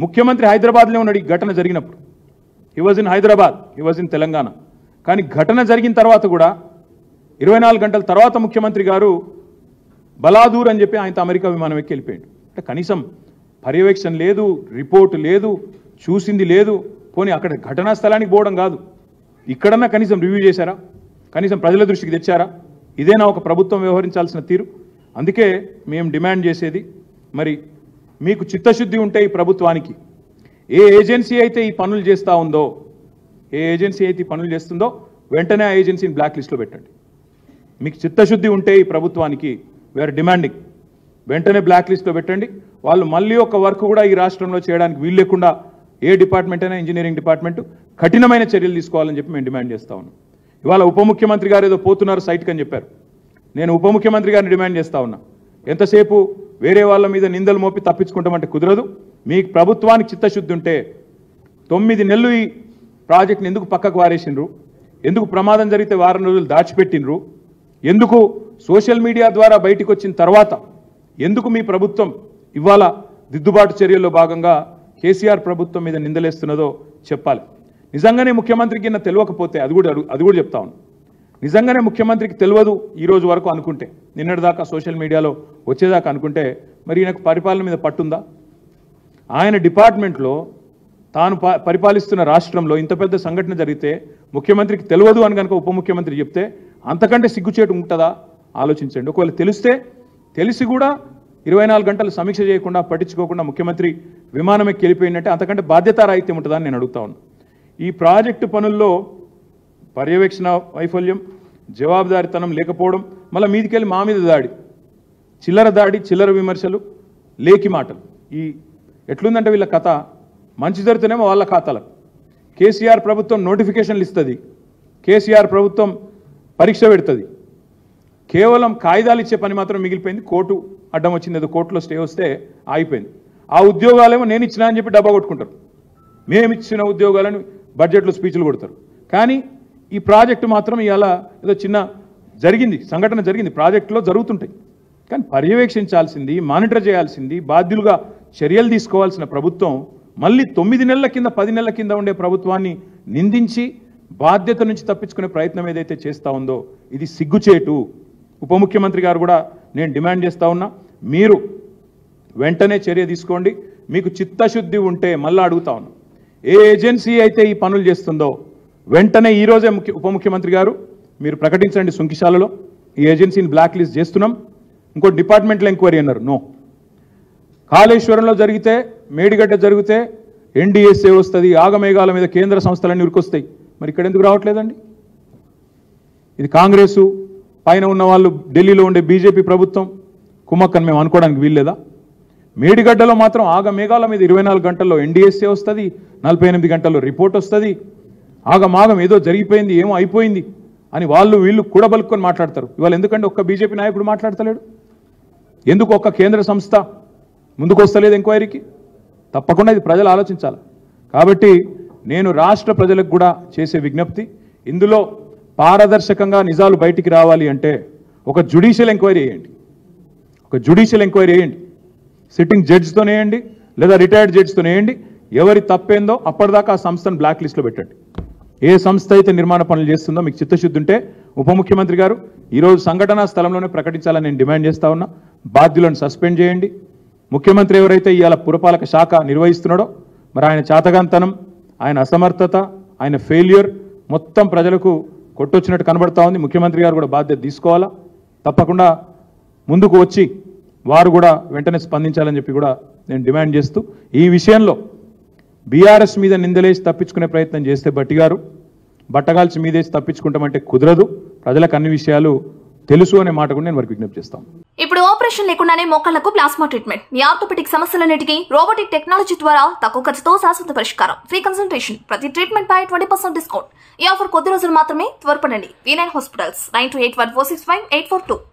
ముఖ్యమంత్రి హైదరాబాద్లో ఉన్నాడు ఈ ఘటన జరిగినప్పుడు. He was in Hyderabad, he was in Telangana. కానీ ఘటన జరిగిన తర్వాత కూడా 24 గంటల తర్వాత ముఖ్యమంత్రి గారు బలాదూర్ అని చెప్పి ఆయనతో అమెరికా విమానం ఎక్కి వెళ్ళిపోయాడు. అంటే కనీసం పర్యవేక్షణ లేదు, రిపోర్ట్ లేదు, చూసింది లేదు. పోనీ అక్కడ ఘటనా స్థలానికి పోవడం కాదు, ఇక్కడన్నా కనీసం రివ్యూ చేశారా? కనీసం ప్రజల దృష్టికి తెచ్చారా? ఇదేనా ఒక ప్రభుత్వం వ్యవహరించాల్సిన తీరు? అందుకే మేము డిమాండ్ చేసేది, మరి మీకు చిత్తశుద్ధి ఉంటే ఈ ప్రభుత్వానికి ఏ ఏజెన్సీ అయితే ఈ పనులు చేస్తూ ఉందో, ఏ ఏజెన్సీ అయితే ఈ పనులు చేస్తుందో వెంటనే ఆ ఏజెన్సీని బ్లాక్ లిస్ట్లో పెట్టండి. మీకు చిత్తశుద్ధి ఉంటే ఈ ప్రభుత్వానికి వీఆర్ డిమాండింగ్ వెంటనే బ్లాక్ లిస్ట్లో పెట్టండి. వాళ్ళు మళ్ళీ ఒక వర్క్ కూడా ఈ రాష్ట్రంలో చేయడానికి వీలు లేకుండా ఏ డిపార్ట్మెంట్ అయినా ఇంజనీరింగ్ డిపార్ట్మెంట్ కఠినమైన చర్యలు తీసుకోవాలని చెప్పి మేము డిమాండ్ చేస్తూ ఉన్నాం. ఇవాళ ఉప ముఖ్యమంత్రి గారు ఏదో పోతున్నారు సైట్కి అని చెప్పారు. నేను ఉప ముఖ్యమంత్రి గారిని డిమాండ్ చేస్తూ ఉన్నా, ఎంతసేపు వేరే వాళ్ళ మీద నిందలు మోపి తప్పించుకుంటామంటే కుదరదు. మీకు ప్రభుత్వానికి చిత్తశుద్ధి ఉంటే 9 నెలలు ఈ ప్రాజెక్ట్ని ఎందుకు పక్కకు వారేసిండ్రు? ఎందుకు ప్రమాదం జరిగితే వారం రోజులు దాచిపెట్టినరు? ఎందుకు సోషల్ మీడియా ద్వారా బయటికి వచ్చిన తర్వాత ఎందుకు మీ ప్రభుత్వం ఇవాళ దిద్దుబాటు చర్యల్లో భాగంగా కేసీఆర్ ప్రభుత్వం మీద నిందలేస్తున్నదో చెప్పాలి. నిజంగానే ముఖ్యమంత్రికి నిన్న తెలియకపోతే అది కూడా చెప్తా ఉన్నాను. నిజంగానే ముఖ్యమంత్రికి తెలియదు ఈ రోజు వరకు అనుకుంటే, నిన్నటిదాకా సోషల్ మీడియాలో వచ్చేదాకా అనుకుంటే, మరి ఈయనకు పరిపాలన మీద పట్టుందా? ఆయన డిపార్ట్మెంట్లో తాను పరిపాలిస్తున్న రాష్ట్రంలో ఇంత పెద్ద సంఘటన జరిగితే ముఖ్యమంత్రికి తెలియదు అని కనుక ఉప ముఖ్యమంత్రి చెప్తే అంతకంటే సిగ్గుచేటు ఉంటుందా? ఆలోచించండి. ఒకవేళ తెలిసి కూడా 24 గంటలు సమీక్ష చేయకుండా పట్టించుకోకుండా ముఖ్యమంత్రి విమానం ఎక్కి వెళ్ళిపోయినట్టే అంతకంటే బాధ్యతారాహిత్యం ఉంటుందా అని నేను అడుగుతా ఉన్నాను. ఈ ప్రాజెక్టు పనుల్లో పర్యవేక్షణ వైఫల్యం, జవాబుదారితనం లేకపోవడం, మళ్ళీ మీదికెళ్ళి మా మీద దాడి, చిల్లర విమర్శలు, లేకి మాటలు. ఈ ఎట్లుందంటే వీళ్ళ కథ మంచి జరుగుతూనేమో వాళ్ళ ఖాతాలకు. కేసీఆర్ ప్రభుత్వం నోటిఫికేషన్లు ఇస్తుంది, కేసీఆర్ ప్రభుత్వం పరీక్ష పెడుతుంది, కేవలం కాగితాలు ఇచ్చే పని మాత్రం మిగిలిపోయింది. కోర్టు అడ్డం వచ్చింది, ఏదో కోర్టులో స్టే వస్తే ఆగిపోయింది. ఆ ఉద్యోగాలేమో నేను ఇచ్చినా అని చెప్పి డబ్బా కొట్టుకుంటారు. మేము ఇచ్చిన ఉద్యోగాలను బడ్జెట్లో స్పీచ్లు కొడతారు. కానీ ఈ ప్రాజెక్టు మాత్రం ఇవాళ ఏదో చిన్న సంఘటన జరిగింది, ప్రాజెక్టులో జరుగుతుంటాయి. కానీ పర్యవేక్షించాల్సింది, మానిటర్ చేయాల్సింది, బాధ్యులుగా చర్యలు తీసుకోవాల్సిన ప్రభుత్వం మళ్ళీ 9 నెలల కింద 10 నెలల కింద ఉండే ప్రభుత్వాన్ని నిందించి బాధ్యత నుంచి తప్పించుకునే ప్రయత్నం ఏదైతే చేస్తూ ఉందో ఇది సిగ్గుచేటు. ఉప ముఖ్యమంత్రి గారు కూడా నేను డిమాండ్ చేస్తూ ఉన్నా, మీరు వెంటనే చర్య తీసుకోండి. మీకు చిత్తశుద్ధి ఉంటే మళ్ళీ అడుగుతా ఉన్నా, ఏ ఏజెన్సీ అయితే ఈ పనులు చేస్తుందో వెంటనే ఈరోజే ఉప ముఖ్యమంత్రి గారు మీరు ప్రకటించండి సుంకిశాలలో ఈ ఏజెన్సీని బ్లాక్ లిస్ట్ చేస్తున్నాం. ఇంకో డిపార్ట్మెంట్లో ఎంక్వైరీ అన్నారు, నో. కాళేశ్వరంలో జరిగితే, మేడిగడ్డ జరిగితే ఎన్డీఎస్ఏ వస్తుంది, ఆగమేఘాల మీద కేంద్ర సంస్థలన్నీ ఉరికొస్తాయి. మరి ఇక్కడ ఎందుకు రావట్లేదండి? ఇది కాంగ్రెసు పైన ఉన్న వాళ్ళు, ఢిల్లీలో ఉండే బీజేపీ ప్రభుత్వం కుమ్మక్కని మేము అనుకోవడానికి వీల్లేదా? మేడిగడ్డలో మాత్రం ఆగమేఘాల మీద 24 గంటల్లో ఎన్డీఎస్ఏ వస్తుంది, 48 గంటల్లో రిపోర్ట్ వస్తుంది. ఆగమాగం ఏదో జరిగిపోయింది, ఏమో అయిపోయింది అని వీళ్ళు కూడబలుక్కొని మాట్లాడతారు. ఇవాళ ఎందుకంటే ఒక్క బీజేపీ నాయకుడు మాట్లాడతలేడు? ఎందుకు ఒక్క కేంద్ర సంస్థ ముందుకు వస్తలేదు ఎంక్వైరీకి? తప్పకుండా ఇది ప్రజలు ఆలోచించాలి. కాబట్టి నేను రాష్ట్ర ప్రజలకు కూడా చేసే విజ్ఞప్తి, ఇందులో పారదర్శకంగా నిజాలు బయటికి రావాలి అంటే ఒక జ్యుడిషియల్ ఎంక్వైరీ వేయండి. సిట్టింగ్ జడ్జితోనే వేయండి, లేదా రిటైర్డ్ జడ్జితోనే వేయండి. ఎవరి తప్పేందో అప్పటిదాకా ఆ సంస్థను బ్లాక్ లిస్ట్లో పెట్టండి. ఏ సంస్థ అయితే నిర్మాణ పనులు చేస్తుందో మీకు చిత్తశుద్ధి ఉంటే ఉప ముఖ్యమంత్రి గారు ఈరోజు సంఘటనా స్థలంలోనే ప్రకటించాలని నేను డిమాండ్ చేస్తా ఉన్నా. బాధ్యులను సస్పెండ్ చేయండి. ముఖ్యమంత్రి ఎవరైతే ఇవాళ పురపాలక శాఖ నిర్వహిస్తున్నాడో మరి ఆయన చాతగాంతనం, ఆయన అసమర్థత, ఆయన ఫెయిల్యూర్ మొత్తం ప్రజలకు కొట్టొచ్చినట్టు కనబడతా ఉంది. ముఖ్యమంత్రి గారు కూడా బాధ్యత తీసుకోవాలా, తప్పకుండా ముందుకు వచ్చి వారు కూడా వెంటనే స్పందించాలని చెప్పి కూడా నేను డిమాండ్ చేస్తూ, ఈ విషయంలో బీఆర్ఎస్ మీద నిందలేసి తప్పించుకునే ప్రయత్నం చేస్తే బట్టగాల్చి మీదేసి తప్పించుకుంటామంటే కుదరదు. ప్రజలకు అన్ని విషయాలు తెలుసు అనే మాట కూడా నేను వారికి విజ్ఞప్తి చేస్తాను. ఇప్పుడు ఆపరేషన్ లేకుండానే మోకాళ్లకు ప్లాస్మా ట్రీట్మెంట్, మీ ఆర్థోపెడిక్ సమస్యలన్నిటికీ రోబోటిక్ టెక్నాలజీ ద్వారా తక్కువ ఖర్చుతో శాశ్వత పరిష్కారం, ఫ్రీ కన్సల్టేషన్, ప్రతి ట్రీట్మెంట్ పై 20% డిస్కౌంట్. ఈ ఆఫర్ కొద్ది రోజులు మాత్రమే, త్వరపడండి. V9 hospitals 9281465842.